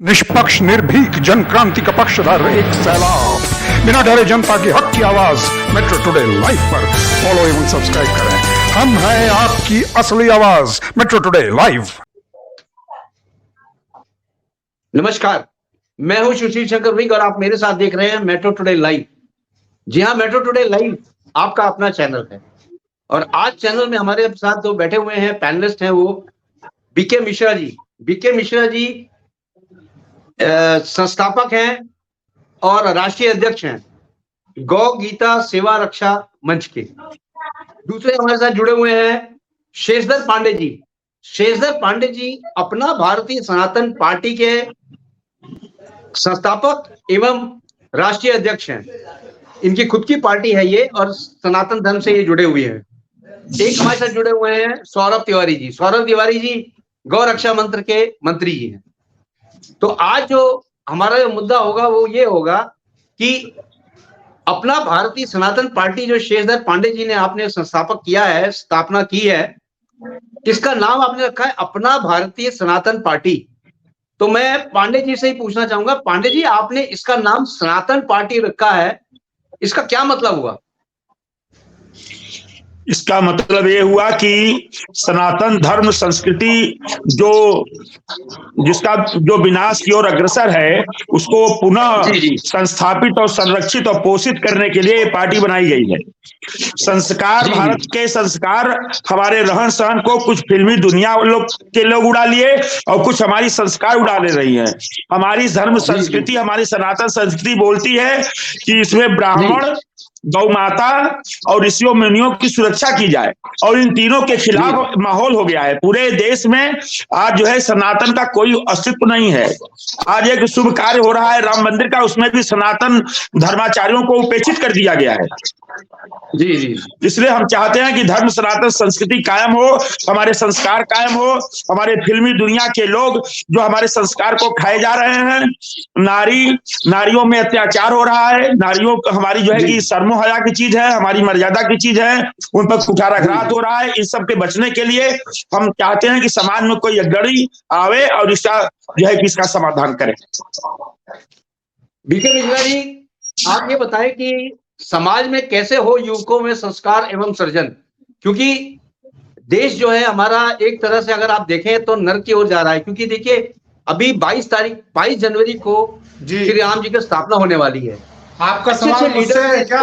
निष्पक्ष निर्भीक जन क्रांति का पक्षधर एक सैलाब, बिना डरे जनता की हक की आवाज मेट्रो टुडे लाइव पर फॉलो एवं सब्सक्राइब करें। हम हैं आपकी असली आवाज, मेट्रो टुडे लाइव। नमस्कार, मैं हूं सुशील शंकर विग और आप मेरे साथ देख रहे हैं मेट्रो टुडे लाइव। जी हां, मेट्रो टुडे लाइव आपका अपना चैनल है और आज चैनल में हमारे साथ जो बैठे हुए हैं पैनलिस्ट हैं वो बीके मिश्रा जी। बीके मिश्रा जी संस्थापक हैं और राष्ट्रीय अध्यक्ष हैं गौ गीता सेवा रक्षा मंच के। दूसरे हमारे साथ जुड़े हुए हैं शेषधर पांडे जी। शेषधर पांडे जी अपना भारतीय सनातन पार्टी के संस्थापक एवं राष्ट्रीय अध्यक्ष हैं। इनकी खुद की पार्टी है ये और सनातन धर्म से ये जुड़े हुए हैं। एक हमारे साथ जुड़े हुए हैं सौरभ तिवारी जी। सौरभ तिवारी जी गौ रक्षा मंत्र के मंत्री जी हैं। तो आज जो हमारा जो मुद्दा होगा वो ये होगा कि अपना भारतीय सनातन पार्टी जो शेषधर पांडे जी ने आपने संस्थापक किया है, स्थापना की है, इसका नाम आपने रखा है अपना भारतीय सनातन पार्टी। तो मैं पांडे जी से ही पूछना चाहूंगा, पांडे जी आपने इसका नाम सनातन पार्टी रखा है, इसका क्या मतलब हुआ? इसका मतलब ये हुआ कि सनातन धर्म संस्कृति जिसका जो विनाश की ओर अग्रसर है उसको पुनः संस्थापित और संरक्षित और पोषित करने के लिए ये पार्टी बनाई गई है। संस्कार, भारत के संस्कार हमारे रहन सहन को कुछ फिल्मी दुनिया के लोग उड़ा लिए और कुछ हमारी संस्कार उड़ा ले रही हैं। हमारी धर्म संस्कृति, हमारी सनातन संस्कृति बोलती है कि इसमें ब्राह्मण, गौ माता और ऋषियों मुनियों की सुरक्षा की जाए और इन तीनों के खिलाफ माहौल हो गया है। पूरे देश में आज जो है सनातन का कोई अस्तित्व नहीं है। आज एक शुभ कार्य हो रहा है राम मंदिर का, उसमें भी सनातन धर्माचार्यों को उपेक्षित कर दिया गया है। जी जी, इसलिए हम चाहते हैं कि धर्म सनातन संस्कृति कायम हो, हमारे संस्कार कायम हो। हमारे फिल्मी दुनिया के लोग जो हमारे संस्कार को खाए जा रहे हैं, नारियों में अत्याचार हो रहा है, नारियों हमारी जो है कि शर्मो हया की चीज है, हमारी मर्यादा की चीज है, उन पर कुठाराघात हो रहा है। इन सब के बचने के लिए हम चाहते हैं कि समाज में कोई अग्रणी आवे और इसका जो है कि इसका समाधान करे। बीके मिश्रा जी, आप ये बताएं कि समाज में कैसे हो युवकों में संस्कार एवं सृजन, क्योंकि देश जो है हमारा एक तरह से अगर आप देखें तो नर्क की ओर जा रहा है। क्योंकि देखिए अभी 22 जनवरी को श्री राम जी की स्थापना होने वाली है। आपका सवाल मुझसे है क्या?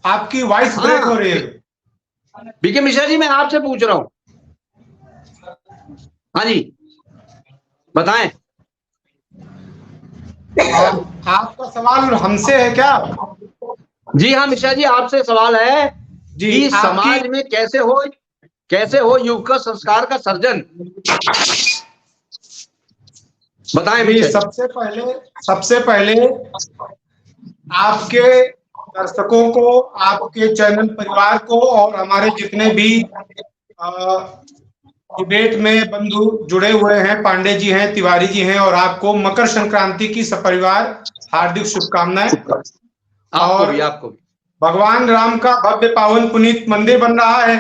आपकी वॉइस ब्रेक हो रही है। बीके मिश्रा जी, मैं आपसे पूछ रहा हूं। हाँ जी, बताएं। आपका सवाल हमसे है क्या? जी हाँ मिश्रा जी, आपसे सवाल है कि समाज में कैसे हो युग का संस्कार का सर्जन, बताएं भी। सबसे पहले आपके दर्शकों को, आपके चैनल परिवार को और हमारे जितने भी डिबेट में बंधु जुड़े हुए हैं, पांडे जी हैं, तिवारी जी हैं, और आपको मकर संक्रांति की सपरिवार हार्दिक शुभकामनाएं। आपको भी भगवान राम का भव्य पावन पुनीत मंदिर बन रहा है।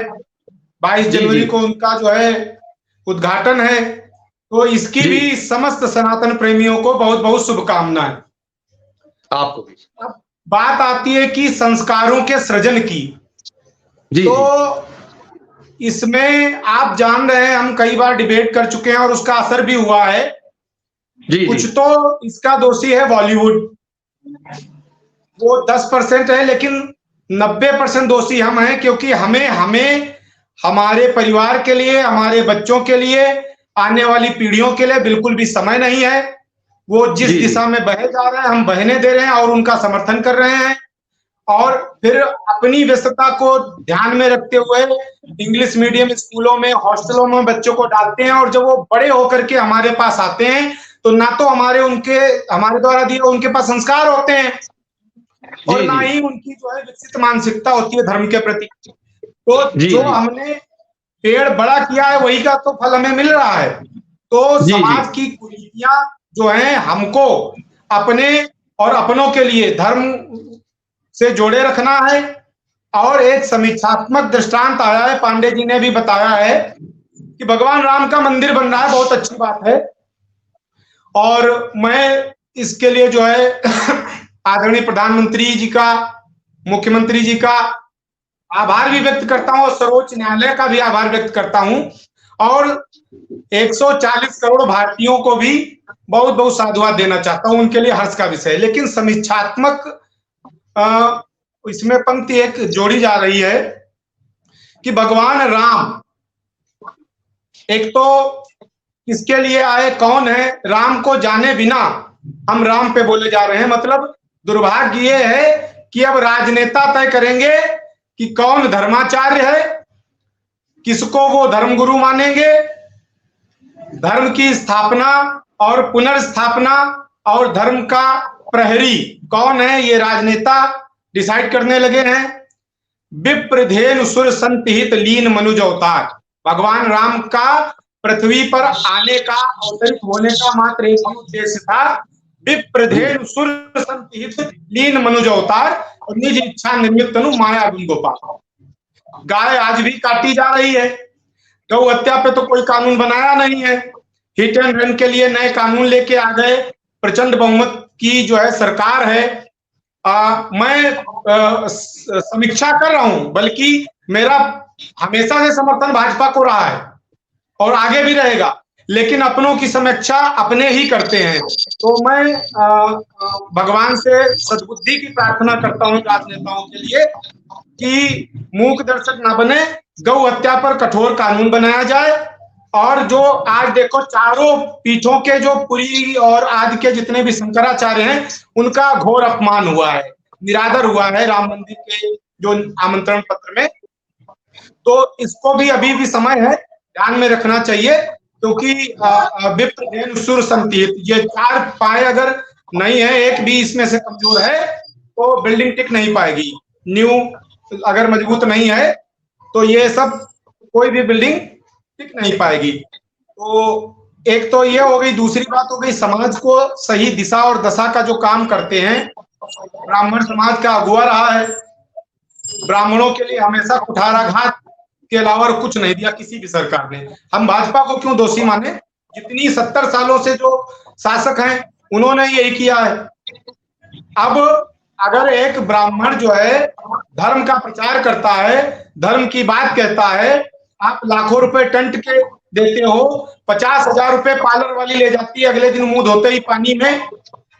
22 जनवरी को उनका जो है उद्घाटन है, तो इसकी भी समस्त सनातन प्रेमियों को बहुत बहुत शुभकामनाएं। आपको भी। अब बात आती है कि संस्कारों के सृजन की, तो इसमें आप जान रहे हैं, हम कई बार डिबेट कर चुके हैं और उसका असर भी हुआ है। कुछ तो इसका दोषी है बॉलीवुड, वो 10% है, लेकिन 90% दोषी हम हैं, क्योंकि हमें हमारे परिवार के लिए, हमारे बच्चों के लिए, आने वाली पीढ़ियों के लिए बिल्कुल भी समय नहीं है। वो जिस दिशा में बहे जा रहे हैं हम बहने दे रहे हैं और उनका समर्थन कर रहे हैं, और फिर अपनी व्यस्तता को ध्यान में रखते हुए इंग्लिश मीडियम स्कूलों में, हॉस्टलों में बच्चों को डालते हैं, और जब वो बड़े होकर के हमारे पास आते हैं तो ना तो हमारे द्वारा दिए उनके पास संस्कार होते हैं और ना ही उनकी जो है विकसित मानसिकता होती है धर्म के प्रति। तो जो हमने पेड़ बड़ा किया है वही का तो फल हमें मिल रहा है। तो समाज की कुरीतियां जो हैं हमको अपने और अपनों के लिए धर्म से जोड़े रखना है। और एक समीक्षात्मक दृष्टांत आया है, पांडे जी ने भी बताया है कि भगवान राम का मंदिर बन रहा है, बहुत अच्छी बात है। और मैं इसके लिए जो है आदरणीय प्रधानमंत्री जी का, मुख्यमंत्री जी का आभार भी व्यक्त करता हूं और सर्वोच्च न्यायालय का भी आभार व्यक्त करता हूं, और 140 करोड़ भारतीयों को भी बहुत बहुत साधुवाद देना चाहता हूं, उनके लिए हर्ष का विषय है। लेकिन समीक्षात्मक इसमें पंक्ति एक जोड़ी जा रही है कि भगवान राम, एक तो किसके लिए आए, कौन है, राम को जाने बिना हम राम पे बोले जा रहे हैं। मतलब दुर्भाग्य ये है कि अब राजनेता तय करेंगे कि कौन धर्माचार्य है, किसको वो धर्मगुरु मानेंगे, धर्म की स्थापना और पुनर्स्थापना और धर्म का प्रहरी कौन है, ये राजनेता डिसाइड करने लगे हैं। विप्रधेनु सुर संतहित लीन मनुज अवतार, भगवान राम का पृथ्वी पर आने का, अवतरित होने का मात्र एक ही उद्देश्य था, विप्रधेनु सुर संतहित लीन मनुज अवतार और निज इच्छा निर्मित तनु माया गुण गोपाल। गाय आज भी काटी जा रही है, गौ हत्या पे तो कोई कानून बनाया नहीं है, हिट एंड रन के लिए नए कानून लेके आ गए, प्रचंड बहुमत की जो है सरकार है। मैं समीक्षा कर रहा हूं, बल्कि मेरा हमेशा से समर्थन भाजपा को रहा है और आगे भी रहेगा, लेकिन अपनों की समीक्षा अपने ही करते हैं। तो मैं भगवान से सद्बुद्धि की प्रार्थना करता हूं राजनेताओं के लिए कि मूक दर्शक ना बने, गौ हत्या पर कठोर कानून बनाया जाए। और जो आज देखो चारों पीठों के जो पुरी और आदि के जितने भी शंकराचार्य हैं, उनका घोर अपमान हुआ है, निरादर हुआ है राम मंदिर के जो आमंत्रण पत्र में। तो इसको भी अभी भी समय है, ध्यान में रखना चाहिए, क्योंकि विप्रधेनु सुर संतहित, ये 4 पाए अगर नहीं है, एक भी इसमें से कमजोर है तो बिल्डिंग टिक नहीं पाएगी। न्यू अगर मजबूत नहीं है तो ये सब कोई भी बिल्डिंग टिक नहीं पाएगी। तो एक तो ये हो गई, दूसरी बात हो गई समाज को सही दिशा और दशा का जो काम करते हैं, ब्राह्मण समाज का अगुआ रहा है, ब्राह्मणों के लिए हमेशा कुठाराघात के अलावा कुछ नहीं दिया किसी भी सरकार ने। हम भाजपा को क्यों दोषी माने, जितनी 70 सालों से जो शासक हैं उन्होंने यही किया है। अब अगर एक ब्राह्मण जो है धर्म का प्रचार करता है, धर्म की बात कहता है, आप लाखों रुपए टंट के देते हो, 50,000 रुपए पार्लर वाली ले जाती है अगले दिन मुंह धोते ही पानी में,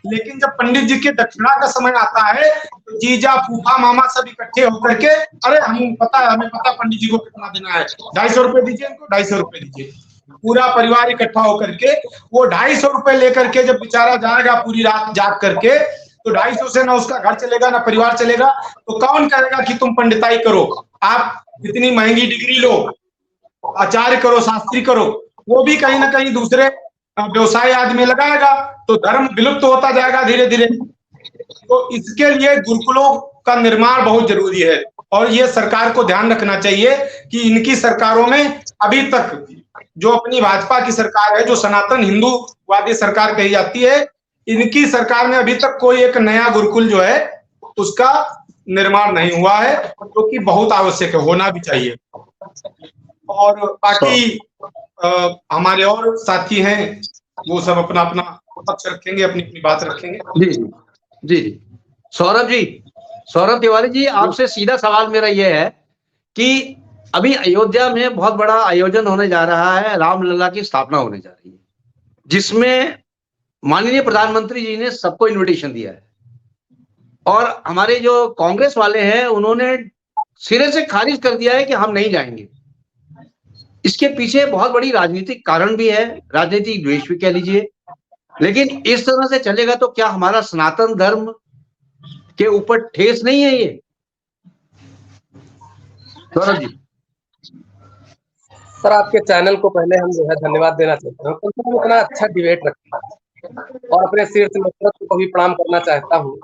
लेकिन जब पंडित जी के दक्षिणा का समय आता है तो जीजा फूफा मामा सब इकट्ठे होकर के, अरे हमें पता पंडित जी को कितना देना है, 250 रुपए दीजिए, इनको 250 रुपए दीजिए। पूरा परिवार इकट्ठा होकर के वो 250 रुपए लेकर के जब बेचारा जाएगा पूरी रात जाग करके, तो 250 से ना उसका घर चलेगा ना परिवार चलेगा। तो कौन कहेगा कि तुम पंडिताई करो, आप इतनी महंगी डिग्री लो, आचार्य करो, शास्त्री करो, वो भी कहीं ना कहीं दूसरे व्यवसाय आदि में लगाएगा, तो धर्म विलुप्त होता जाएगा धीरे धीरे। तो इसके लिए गुरुकुलों का निर्माण बहुत जरूरी है, और ये सरकार को ध्यान रखना चाहिए कि इनकी सरकारों में अभी तक जो अपनी भाजपा की सरकार है, जो सनातन हिंदूवादी सरकार कही जाती है, इनकी सरकार में अभी तक कोई एक नया गुरुकुल जो है उसका निर्माण नहीं हुआ है, जो कि बहुत आवश्यक है, होना भी चाहिए। और बाकी हमारे और साथी हैं वो सब अपना अपना पक्ष रखेंगे, अपनी अपनी बात रखेंगे। जी जी सौरभ तिवारी जी, आपसे सीधा सवाल मेरा ये है कि अभी अयोध्या में बहुत बड़ा आयोजन होने जा रहा है, रामलला की स्थापना होने जा रही है, जिसमें माननीय प्रधानमंत्री जी ने सबको इनविटेशन दिया है, और हमारे जो कांग्रेस वाले हैं उन्होंने सिरे से खारिज कर दिया है कि हम नहीं जाएंगे। इसके पीछे बहुत बड़ी राजनीतिक कारण भी है, राजनीतिक द्वेष भी कह लीजिए, लेकिन इस तरह से चलेगा तो क्या हमारा सनातन धर्म के ऊपर ठेस नहीं है ये? सौरभ जी। सर, आपके चैनल को पहले हम जो है धन्यवाद देना चाहते हैं, क्योंकि इतना अच्छा डिबेट रखा है, और अपने शीर्ष नेतृत्व को भी प्रणाम करना चाहता हूँ,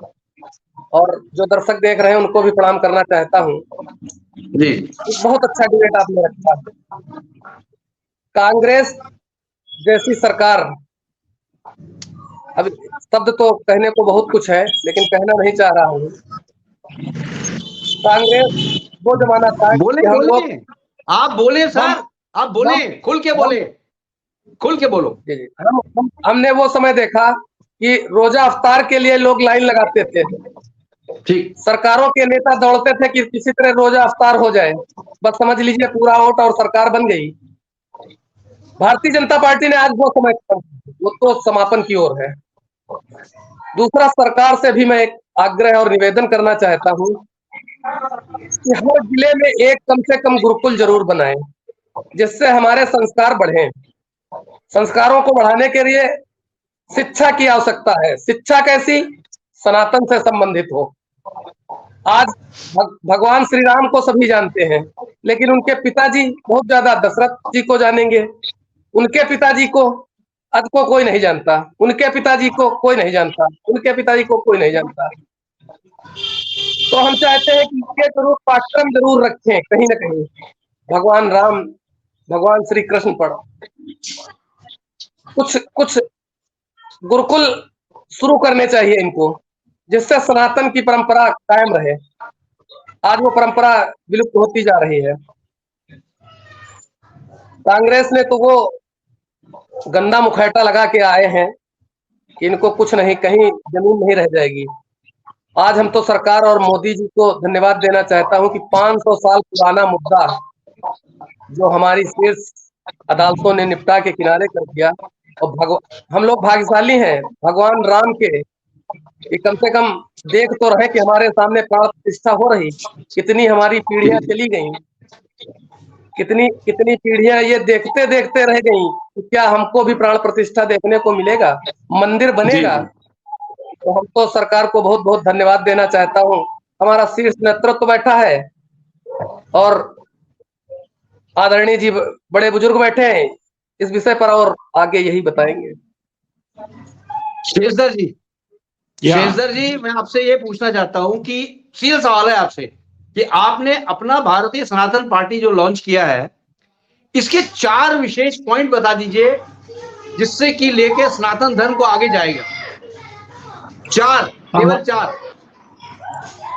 और जो दर्शक देख रहे हैं उनको भी प्रणाम करना चाहता हूँ जी। बहुत अच्छा डिबेट आपने रखा है। कांग्रेस जैसी सरकार, अब शब्द तो कहने को बहुत कुछ है लेकिन कहना नहीं चाह रहा हूँ। कांग्रेस वो जमाना था, बोले आप बोले सर, आप बोले, खुल के बोले। खोल के बोलो। जी जी, हमने वो समय देखा कि रोजा अफ्तार के लिए लोग लाइन लगाते थे। ठीक, सरकारों के नेता दौड़ते थे कि किसी तरह रोजा अफ्तार हो जाए, बस समझ लीजिए पूरा वोट और सरकार बन गई। भारतीय जनता पार्टी ने आज वो समय वो तो समापन की ओर है। दूसरा, सरकार से भी मैं एक आग्रह और निवेदन करना चाहता हूँ कि हर जिले में एक कम से कम गुरुकुल जरूर बनाएं, जिससे हमारे संस्कार बढ़े। संस्कारों को बढ़ाने के लिए शिक्षा की आवश्यकता है। शिक्षा कैसी? सनातन से संबंधित हो। आज भगवान श्री राम को सभी जानते हैं, लेकिन उनके पिताजी बहुत ज्यादा दशरथ जी को जानेंगे, उनके पिताजी को आज को कोई नहीं जानता, उनके पिताजी को कोई नहीं जानता, उनके पिताजी को कोई नहीं जानता। तो हम चाहते हैं कि ये जरूर पाठ्यक्रम जरूर रखें कहीं ना कहीं, भगवान राम, भगवान श्री कृष्ण पर कुछ गुरुकुल शुरू करने चाहिए इनको, जिससे सनातन की परंपरा कायम रहे। आज वो परंपरा विलुप्त होती जा रही है। कांग्रेस ने तो वो गंदा मुखौटा लगा के आए हैं कि इनको कुछ नहीं, कहीं जमीन नहीं रह जाएगी। आज हम तो सरकार और मोदी जी को धन्यवाद देना चाहता हूं कि 500 साल पुराना मुद्दा जो हमारी शीर्ष अदालतों ने निपटा के किनारे कर दिया। और हम लोग भाग्यशाली हैं भगवान राम के कि कम से कम देख तो रहे कि हमारे सामने प्राण प्रतिष्ठा हो रही। कितनी हमारी पीढ़ियां चली गई, कितनी पीढ़ियां ये देखते देखते रह गई कि क्या हमको भी प्राण प्रतिष्ठा देखने को मिलेगा, मंदिर बनेगा। तो हम तो सरकार को बहुत बहुत धन्यवाद देना चाहता हूँ। हमारा शीर्ष नेतृत्व बैठा है और आदरणीय जी बड़े बुजुर्ग बैठे हैं इस विषय पर, और आगे यही बताएंगे। शेषधर जी, शेषधर जी, मैं आपसे ये पूछना चाहता हूं कि सीधा सवाल है आपसे कि आपने अपना भारतीय सनातन पार्टी जो लॉन्च किया है, इसके 4 विशेष पॉइंट बता दीजिए जिससे कि लेके सनातन धर्म को आगे जाएगा। 4, केवल 4।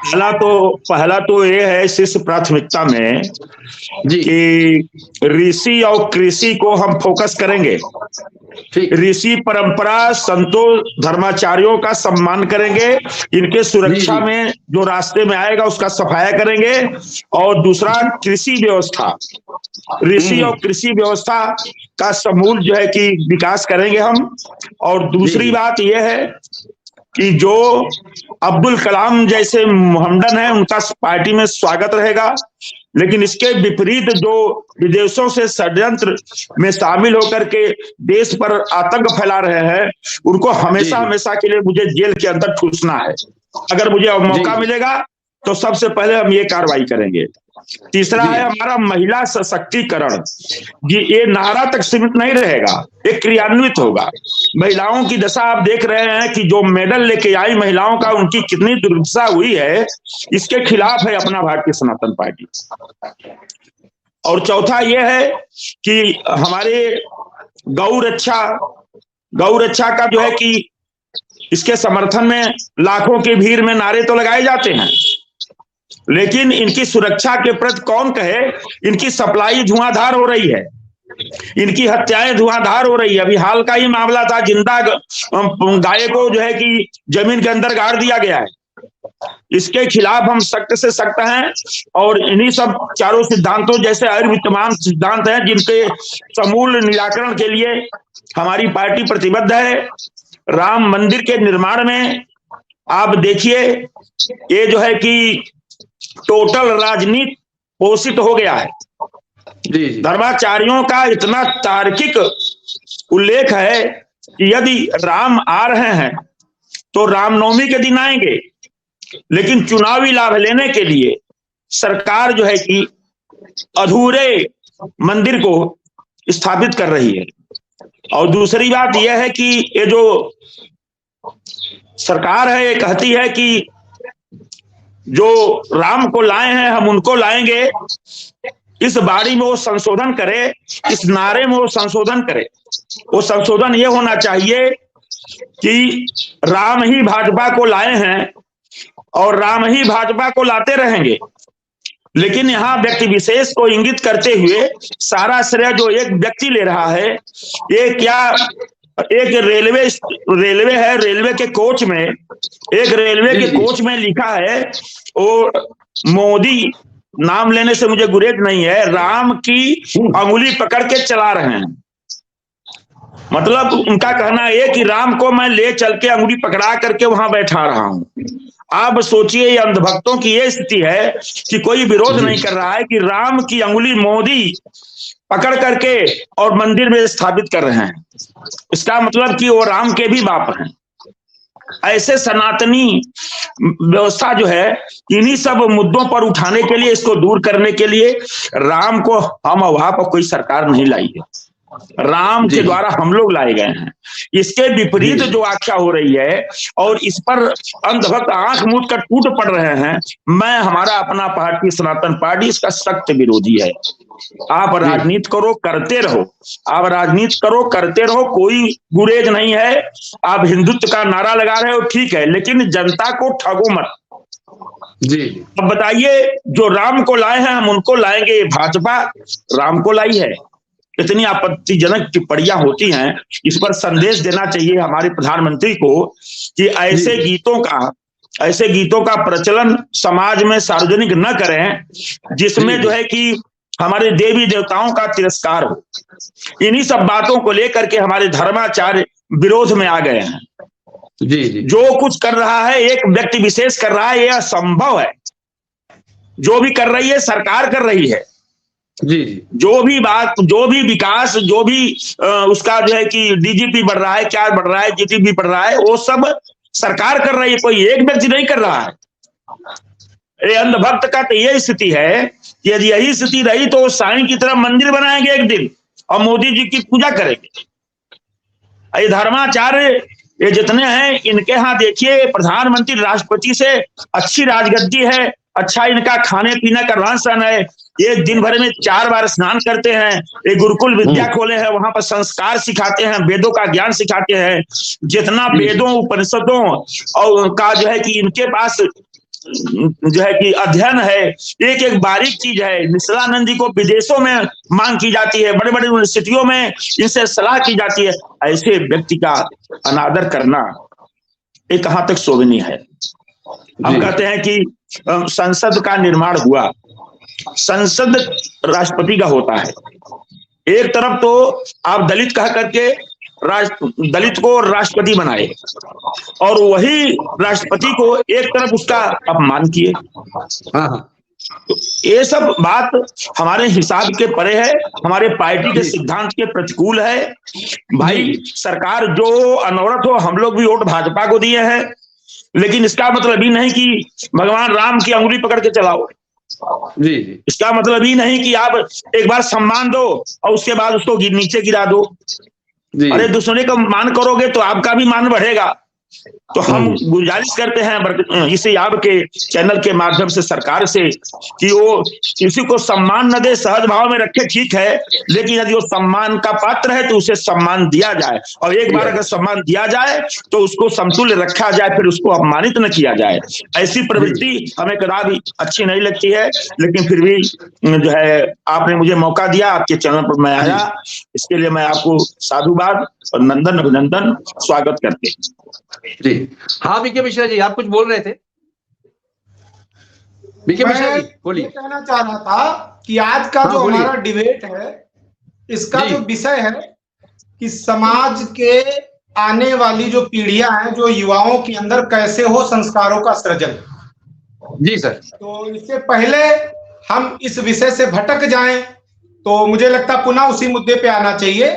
पहला तो ये है शीर्ष प्राथमिकता में कि ऋषि और कृषि को हम फोकस करेंगे। ऋषि परंपरा, संतों, धर्माचार्यों का सम्मान करेंगे, इनके सुरक्षा में जो रास्ते में आएगा उसका सफाया करेंगे। और दूसरा, कृषि व्यवस्था, ऋषि और कृषि व्यवस्था का समूल जो है कि विकास करेंगे हम। और दूसरी बात यह है कि जो अब्दुल कलाम जैसे मोहम्मदन है उनका पार्टी में स्वागत रहेगा, लेकिन इसके विपरीत जो विदेशों से षड्यंत्र में शामिल होकर के देश पर आतंक फैला रहे हैं उनको हमेशा हमेशा के लिए मुझे जेल के अंदर ठूसना है। अगर मुझे मौका मिलेगा तो सबसे पहले हम ये कार्रवाई करेंगे। तीसरा है हमारा महिला सशक्तिकरण। ये नारा तक सीमित नहीं रहेगा, ये क्रियान्वित होगा। महिलाओं की दशा आप देख रहे हैं कि जो मेडल लेके आई महिलाओं का, उनकी कितनी दुर्दशा हुई है, इसके खिलाफ है अपना भारतीय सनातन पार्टी। और चौथा यह है कि हमारे गौ रक्षा का जो है कि इसके समर्थन में लाखों की भीड़ में नारे तो लगाए जाते हैं, लेकिन इनकी सुरक्षा के प्रति कौन कहे। इनकी सप्लाई धुआंधार हो रही है, इनकी हत्याएं धुआंधार हो रही है। अभी हाल का ही मामला था, जिंदा गाय को जो है कि जमीन के अंदर गाड़ दिया गया है। इसके खिलाफ हम सख्त से सख्त हैं। और इन्हीं सब चारों सिद्धांतों जैसे और भी तमाम सिद्धांत हैं जिनके समूल निराकरण के लिए हमारी पार्टी प्रतिबद्ध है। राम मंदिर के निर्माण में आप देखिए, ये जो है कि टोटल राजनीति पोषित हो गया है। धर्माचार्यों का इतना तार्किक उल्लेख है कि यदि राम आ रहे हैं तो रामनवमी के दिन आएंगे, लेकिन चुनावी लाभ लेने के लिए सरकार जो है कि अधूरे मंदिर को स्थापित कर रही है। और दूसरी बात यह है कि ये जो सरकार है ये कहती है कि जो राम को लाए हैं हम उनको लाएंगे। इस बाड़ी में वो संशोधन करे, इस नारे में वो संशोधन करे। वो संशोधन ये होना चाहिए कि राम ही भाजपा को लाए हैं और राम ही भाजपा को लाते रहेंगे, लेकिन यहाँ व्यक्ति विशेष को इंगित करते हुए सारा श्रेय जो एक व्यक्ति ले रहा है, ये क्या एक रेलवे है, रेलवे के कोच में, एक रेलवे के कोच में लिखा है, और मोदी नाम लेने से मुझे गुरेज नहीं है, राम की अंगुली पकड़ के चला रहे हैं। मतलब उनका कहना है कि राम को मैं ले चल के अंगुली पकड़ा करके वहां बैठा रहा हूं। आप सोचिए, ये अंधभक्तों की ये स्थिति है कि कोई विरोध नहीं कर रहा है कि राम की अंगुली मोदी पकड़ करके और मंदिर में स्थापित कर रहे हैं। इसका मतलब कि वो राम के भी बाप हैं। ऐसे सनातनी व्यवस्था जो है, इन्हीं सब मुद्दों पर उठाने के लिए, इसको दूर करने के लिए राम को हम वहां पर कोई सरकार नहीं लाई है, राम के द्वारा हम लोग लाए गए हैं। इसके विपरीत जो आख्या हो रही है और इस पर अंधभक्त आंख मूंद कर टूट पड़ रहे हैं, हमारा अपना पार्टी सनातन पार्टी इसका सख्त विरोधी है। आप राजनीति करो, करते रहो, आप राजनीति करो, करते रहो, कोई गुरेज नहीं है। आप हिंदुत्व का नारा लगा रहे हो, ठीक है, लेकिन जनता को ठगो मत। जी अब बताइए, जो राम को लाए हैं हम उनको लाएंगे, भाजपा राम को लाई है। इतनी आपत्तिजनक टिप्पणियां होती हैं। इस पर संदेश देना चाहिए हमारे प्रधानमंत्री को कि ऐसे गीतों का प्रचलन समाज में सार्वजनिक न करें जिसमें जो है कि हमारे देवी देवताओं का तिरस्कार हो। इन्हीं सब बातों को लेकर के हमारे धर्माचार्य विरोध में आ गए हैं। जी जी, जो कुछ कर रहा है एक व्यक्ति विशेष कर रहा है, यह असंभव है। जो भी कर रही है सरकार कर रही है। जी जी, जो भी बात, जो भी विकास, जो भी उसका जो है कि डीजीपी बढ़ रहा है, क्या बढ़ रहा है, जीडीपी बढ़ रहा है, वो सब सरकार कर रही है, कोई एक व्यक्ति नहीं कर रहा है। ये अंधभक्त का तो ये स्थिति है कि यदि यही स्थिति रही तो साईं की तरह मंदिर बनाएंगे एक दिन और मोदी जी की पूजा करेंगे। ये धर्माचार्य ये जितने हैं, इनके यहाँ देखिए प्रधानमंत्री राष्ट्रपति से अच्छी राजगद्दी है, अच्छा इनका खाने पीने का रहन सहन है। ये दिन भर में 4 बार स्नान करते हैं। ये गुरुकुल विद्या खोले हैं, वहां पर संस्कार सिखाते हैं, वेदों का ज्ञान सिखाते हैं। जितना वेदों उपनिषदों और का जो है कि इनके पास जो है कि अध्ययन है, एक एक बारीक चीज है। निश्चलानंद जी को विदेशों में मांग की जाती है, बड़े बड़े यूनिवर्सिटियों में इनसे सलाह की जाती है। ऐसे व्यक्ति का अनादर करना ये कहां तक शोभनीय है। हम कहते हैं कि संसद का निर्माण हुआ, संसद राष्ट्रपति का होता है। एक तरफ तो आप दलित कह करके दलित को राष्ट्रपति बनाए और वही राष्ट्रपति को एक तरफ उसका अपमान किए। तो ये सब बात हमारे हिसाब के परे है, हमारे पार्टी के सिद्धांत के प्रतिकूल है। भाई सरकार जो अनवरत हो, हम लोग भी वोट भाजपा को दिए हैं, लेकिन इसका मतलब ही नहीं कि भगवान राम की अंगुली पकड़ के चलाओ। जी जी, इसका मतलब ही नहीं कि आप एक बार सम्मान दो और उसके बाद उसको नीचे गिरा दो। अरे दूसरे का मान करोगे तो आपका भी मान बढ़ेगा। तो हम गुजारिश करते हैं इसी आपके चैनल के माध्यम से सरकार से कि वो किसी को सम्मान न दे, सहज भाव में रखे, ठीक है, लेकिन यदि वो सम्मान का पात्र है तो उसे सम्मान दिया जाए। और एक बार अगर सम्मान दिया जाए तो उसको समतुल्य रखा जाए, फिर उसको अपमानित न किया जाए। ऐसी प्रवृत्ति हमें कदा भी अच्छी नहीं लगती है। लेकिन फिर भी जो है आपने मुझे मौका दिया, आपके चैनल पर मैं आया, इसके लिए मैं आपको साधुवाद और नंदन अभिनंदन स्वागत करते जी। हाँ बीके मिश्रा जी, आप कुछ बोल रहे थे। बीके मिश्रा जी बोलिए। कहना चाह रहा था कि आज का जो हमारा डिबेट है, इसका जो विषय है कि समाज के आने वाली जो पीढ़ियां हैं, जो युवाओं के अंदर कैसे हो संस्कारों का सृजन। जी सर। तो इससे पहले हम इस विषय से भटक जाएं तो मुझे लगता पुनः उसी मुद्दे पे आना चाहिए।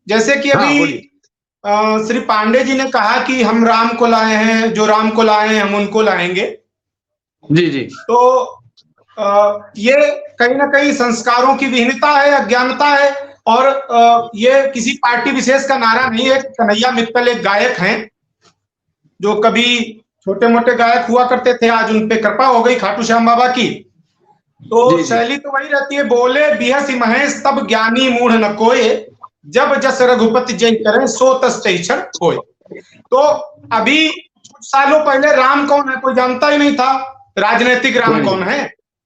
जैसे कि अभी श्री पांडे जी ने कहा कि हम राम को लाए हैं, जो राम को लाए हैं हम उनको लाएंगे। जी जी। तो ये कहीं ना कहीं संस्कारों की विहीनता है, अज्ञानता है। और ये किसी पार्टी विशेष का नारा नहीं है। कन्हैया मित्तल एक गायक हैं जो कभी छोटे मोटे गायक हुआ करते थे, आज उनपे कृपा हो गई खाटू श्याम बाबा की। तो शैली तो वही रहती है, बोले बिहसी महेश तब ज्ञानी मूढ़ न कोय, जब जस रघुपति जय करें सो तस क्षण होय। तो अभी कुछ सालों पहले राम कौन है कोई जानता ही नहीं था, राजनीतिक राम कौन है।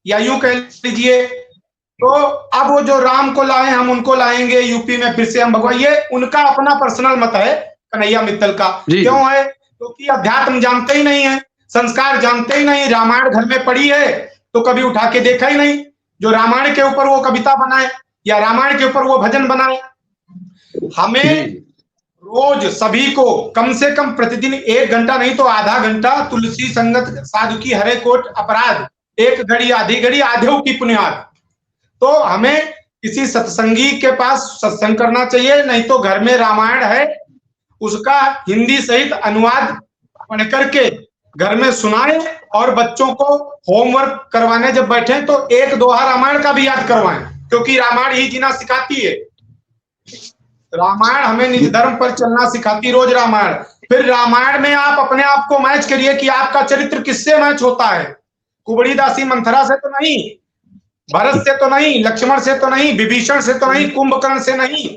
या यूं कह लीजिए तो अब वो जो राम को लाए हम उनको लाएंगे यूपी में फिर से हम भगवान, ये उनका अपना पर्सनल मत है कन्हैया मित्तल का। क्यों है? क्योंकि अध्यात्म जानते ही नहीं है, संस्कार जानते ही नहीं। रामायण घर में पड़ी है तो कभी उठा के देखा ही नहीं, जो रामायण के ऊपर वो कविता बनाए या रामायण के ऊपर वो भजन बनाए। हमें रोज सभी को कम से कम प्रतिदिन 1 घंटा नहीं तो आधा घंटा तुलसी संगत साधु की हरे कोट अपराध, 1 घड़ी आधी घड़ी आधेऊ की पुण्याद। तो हमें किसी सत्संगी के पास सत्संग करना चाहिए, नहीं तो घर में रामायण है उसका हिंदी सहित अनुवाद पढ़ करके घर में सुनाएं और बच्चों को होमवर्क करवाने जब बैठे तो 1 दोहा रामायण का भी याद करवाएं, क्योंकि रामायण ही जीना सिखाती है। रामायण हमें निज धर्म पर चलना सिखाती, रोज रामायण। फिर रामायण में आप अपने आप को मैच करिए कि आपका चरित्र किससे मैच होता है। कुबड़ी दासी मंथरा से तो नहीं, भरत से तो नहीं, लक्ष्मण से तो नहीं, विभीषण से तो नहीं, कुंभकर्ण से नहीं,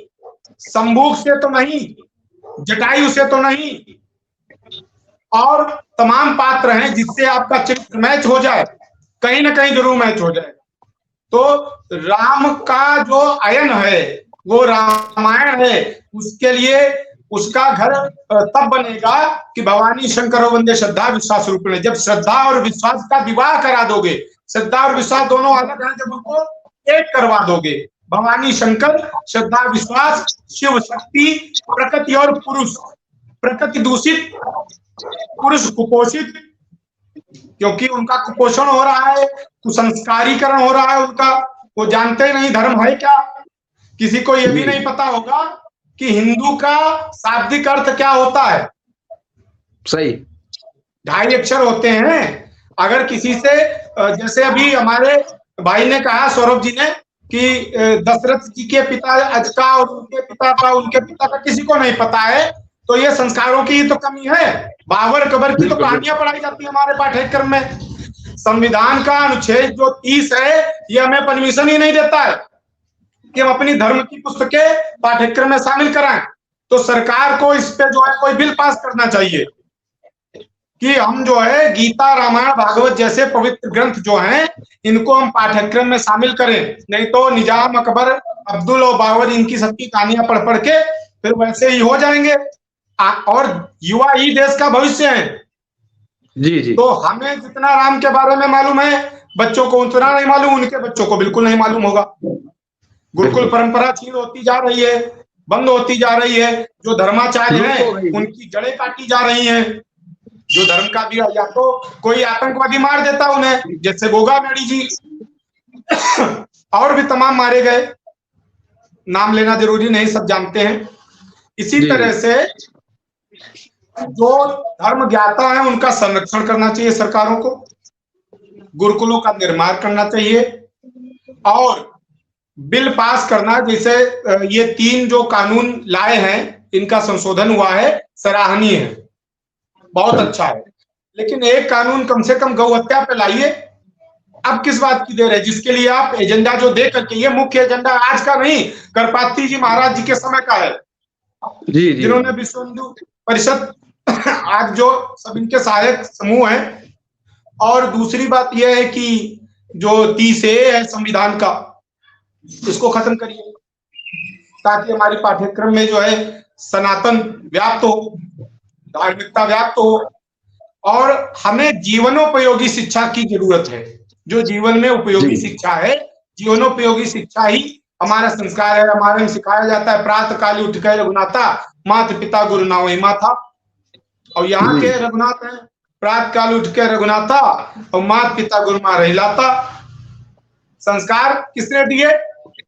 संभूक से तो नहीं, जटायु से तो नहीं, और तमाम पात्र हैं जिससे आपका चित्र मैच हो जाए, कहीं ना कहीं जरूर मैच हो जाए। तो राम का जो अयन है वो रामायण है, उसके लिए उसका घर तब बनेगा कि भवानी शंकर वंदे श्रद्धा विश्वास रूप में। जब श्रद्धा और विश्वास का विवाह करा दोगे, श्रद्धा और विश्वास दोनों अलग हैं, जब उनको एक करवा दोगे, भवानी शंकर श्रद्धा विश्वास, शिव शक्ति, प्रकृति और पुरुष, प्रकृति दूषित पुरुष कुपोषित, क्योंकि उनका कुपोषण हो रहा है, कुसंस्कारीकरण हो रहा है उनका, वो जानते ही नहीं धर्म है क्या। किसी को यह भी नहीं पता होगा कि हिंदू का शाब्दिक अर्थ क्या होता है। सही 2.5 अक्षर होते हैं। अगर किसी से जैसे अभी हमारे भाई ने कहा, सौरभ जी ने, कि दशरथ जी के पिता अजका और उनके पिता का किसी को नहीं पता है, तो ये संस्कारों की ही तो कमी है। बाबर कबर की तो कहानियां पढ़ाई जाती है हमारे पाठ्यक्रम में। संविधान का अनुच्छेद जो 30 है ये हमें परमिशन ही नहीं देता है कि हम अपनी धर्म की पुस्तकें पाठ्यक्रम में शामिल कराएं। तो सरकार को इस पे जो है कोई बिल पास करना चाहिए कि हम जो है गीता, रामायण, भागवत जैसे पवित्र ग्रंथ जो हैं इनको हम पाठ्यक्रम में शामिल करें। नहीं तो निजाम, अकबर, अब्दुल और बाबर इनकी सबकी कहानियां पढ़ पढ़ के फिर वैसे ही हो जाएंगे। और युवा ही देश का भविष्य है। जी। तो हमें जितना राम के बारे में मालूम है बच्चों को उतना नहीं मालूम, उनके बच्चों को बिल्कुल नहीं मालूम होगा। गुरुकुल परंपरा छीन होती जा रही है, बंद होती जा रही है। जो धर्माचार्य हैं उनकी जड़ें काटी जा रही हैं। जो धर्म का भी, या तो कोई आतंकवादी मार देता उन्हें, जैसे गोगा मेडी जी और भी तमाम मारे गए, नाम लेना जरूरी नहीं, सब जानते हैं। इसी तरह से जो धर्म ज्ञाता है उनका संरक्षण करना चाहिए सरकारों को, गुरुकुलों का निर्माण करना चाहिए और बिल पास करना। जैसे ये 3 जो कानून लाए हैं इनका संशोधन हुआ है, सराहनीय है, बहुत अच्छा है। लेकिन एक कानून कम से कम गौ हत्या पे लाइए। अब किस बात की देर है, जिसके लिए आप एजेंडा जो दे करके, ये मुख्य एजेंडा आज का नहीं, करपात्री जी महाराज जी के समय का है, जी। जिन्होंने विश्व हिंदू परिषद आज जो सब इनके सहायक समूह हैं। और दूसरी बात यह है कि जो 30A है संविधान का, इसको खत्म करिए ताकि हमारी पाठ्यक्रम में जो है सनातन व्याप्त हो, धार्मिकता व्याप्त हो। और हमें जीवनोपयोगी शिक्षा की जरूरत है। जो जीवन में उपयोगी शिक्षा है, जीवनोपयोगी शिक्षा ही हमारा संस्कार है। हमारे में सिखाया जाता है प्रातः काल उठ कर रघुनाथा, माता पिता गुरु नाम ही माथा। और यहाँ के रघुनाथ है, प्रातः काल उठ के रघुनाथा और माता पिता गुरु मां रही लाता। संस्कार किसने दिए?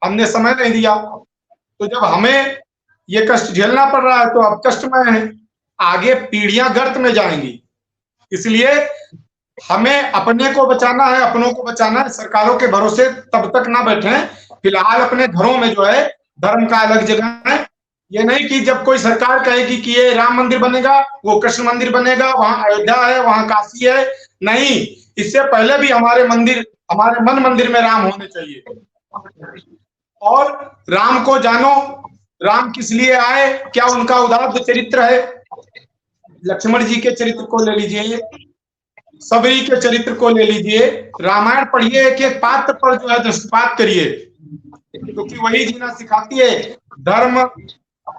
हमने समय नहीं दिया। तो जब हमें ये कष्ट झेलना पड़ रहा है तो अब कष्ट में है, आगे पीढ़ियां गर्त में जाएंगी। इसलिए हमें अपने को बचाना है, अपनों को बचाना है। सरकारों के भरोसे तब तक ना बैठे। फिलहाल अपने घरों में जो है धर्म का अलग जगह है। ये नहीं कि जब कोई सरकार कहेगी कि ये राम मंदिर बनेगा, वो कृष्ण मंदिर बनेगा, वहां अयोध्या है, वहां काशी है, नहीं, इससे पहले भी हमारे मंदिर, हमारे मन मंदिर में राम होने चाहिए। और राम को जानो, राम किस लिए आए, क्या उनका उदात्त चरित्र है। लक्ष्मण जी के चरित्र को ले लीजिए, सबरी के चरित्र को ले लीजिए, रामायण पढ़िए, एक एक पात्र पर जो है दृष्टिपात करिए, क्योंकि वही जीना सिखाती है। धर्म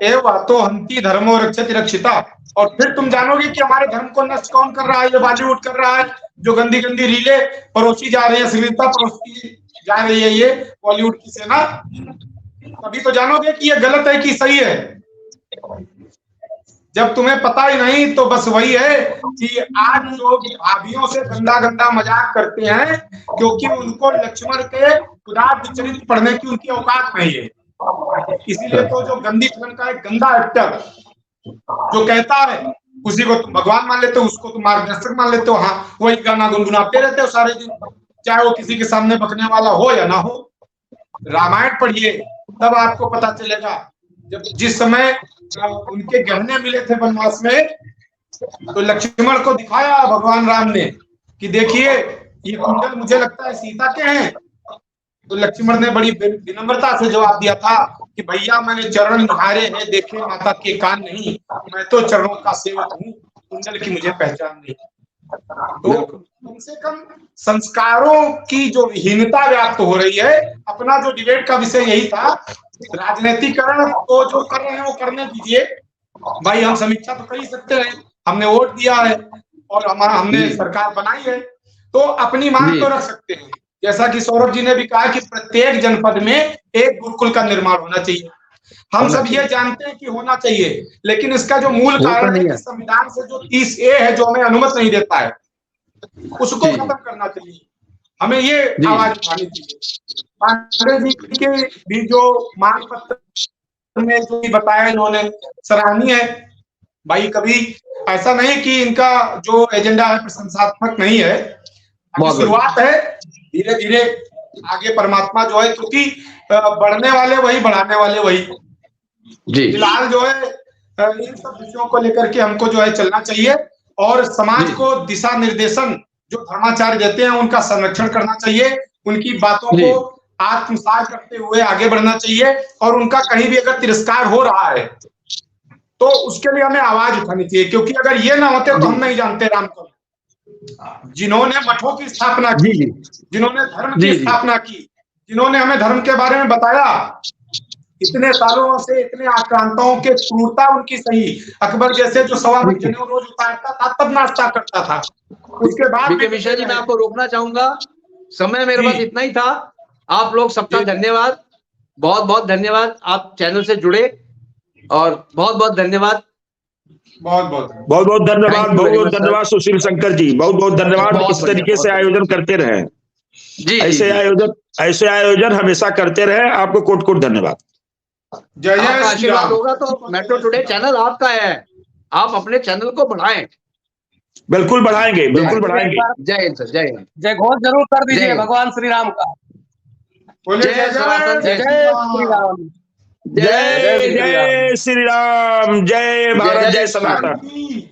एवं तो हंति धर्मो रक्षति रक्षिता। और फिर तुम जानोगे कि हमारे धर्म को नष्ट कौन कर रहा है। ये बॉलीवुड कर रहा है, जो गंदी गंदी रीले परोसी जा रही है, श्लीलता परोसी जा रही है ये बॉलीवुड की सेना। तभी तो जानोगे कि ये गलत है कि सही है। जब तुम्हें पता ही नहीं तो बस वही है कि आज लोग भाभियों से गंदा गंदा मजाक करते हैं, क्योंकि उनको लक्ष्मण के उदात्त चरित्र पढ़ने की उनकी औकात नहीं है। इसीलिए तो जो गंदी फिल्म का एक गंदा एक्टर जो कहता है, उसी को तुम भगवान मान लेते हो, उसको तुम मार्गदर्शक मान लेते हो, हाँ वही गाना गुनगुनाते रहते हो सारे दिन, चाहे वो किसी के सामने बकने वाला हो या ना हो। रामायण पढ़िए, तब आपको पता चलेगा। जब जिस समय उनके गहने मिले थे वनवास में, तो लक्ष्मण को दिखाया भगवान राम ने कि देखिए ये कुंडल मुझे लगता है सीता के हैं। तो लक्ष्मण ने बड़ी विनम्रता से जवाब दिया था कि भैया मैंने चरण निहारे हैं, देखे माता के कान नहीं, मैं तो चरणों का सेवक हूँ, कुंडल की मुझे पहचान नहीं। तो कम से कम संस्कारों की जो विहीनता व्याप्त हो रही है, अपना जो डिबेट का विषय यही था, राजनीतिकरण तो जो कर रहे हैं वो करने दीजिए भाई, हम समीक्षा तो कर ही सकते हैं, हमने वोट दिया है और हमने सरकार बनाई है, तो अपनी मांग तो रख सकते हैं। जैसा कि सौरभ जी ने भी कहा कि प्रत्येक जनपद में एक गुरुकुल का निर्माण होना चाहिए। हम सब ये जानते हैं कि होना चाहिए, लेकिन इसका जो मूल कारण है कि संविधान से जो 30A है, जो हमें अनुमति नहीं देता है, उसको खत्म करना चाहिए। हमें ये आवाज उठानी चाहिए। पांडे जी के भी जो मांग पत्र में जो भी बताया इन्होंने, सराहनीय है भाई। कभी ऐसा नहीं कि इनका जो एजेंडा है प्रशंसात्मक नहीं है, शुरुआत है, धीरे धीरे आगे परमात्मा जो है, क्योंकि बढ़ने वाले वही, बढ़ाने वाले वही। फिलहाल जो है इन सब विषयों को लेकर के हमको जो है चलना चाहिए, और समाज को दिशा निर्देशन जो धर्माचार्य देते हैं उनका संरक्षण करना चाहिए, उनकी बातों को आत्मसात करते हुए आगे बढ़ना चाहिए, और उनका कहीं भी अगर तिरस्कार हो रहा है तो उसके लिए हमें आवाज उठानी चाहिए। क्योंकि अगर ये ना होते तो हम नहीं जानते राम को, जिन्होंने मठों की स्थापना की, जिन्होंने धर्म की स्थापना की, जिन्होंने हमें धर्म के बारे में बताया, इतने सालों से इतने आक्रांताओं के क्रूरता उनकी सही। अकबर जैसे जो सवा जनेऊ रोज उतारता था, तब नाश्ता करता था। उसके बाद मिश्रा जी, मैं आपको रोकना चाहूंगा, समय मेरे पास इतना ही था। आप लोग सबका धन्यवाद, बहुत बहुत धन्यवाद। आप चैनल से जुड़े, और बहुत बहुत धन्यवाद। बहुत बहुत धन्यवाद सुशील शंकर जी, बहुत बहुत धन्यवाद। इस तरीके से आयोजन करते रहे जी, ऐसे आयोजन हमेशा करते रहे। आपको कोट कोट धन्यवाद। जय जय आशीर्वाद होगा तो मेट्रो टुडे चैनल आपका है, आप अपने चैनल को बढ़ाएं। बिल्कुल बढ़ाएंगे, बिल्कुल बढ़ाएंगे। जय हिंद सर, जय हिंद। जय घोष जरूर कर दीजिए भगवान श्री राम का। जय सनातन, जय श्री राम, जय श्री राम, जय भारत, जय सनातन।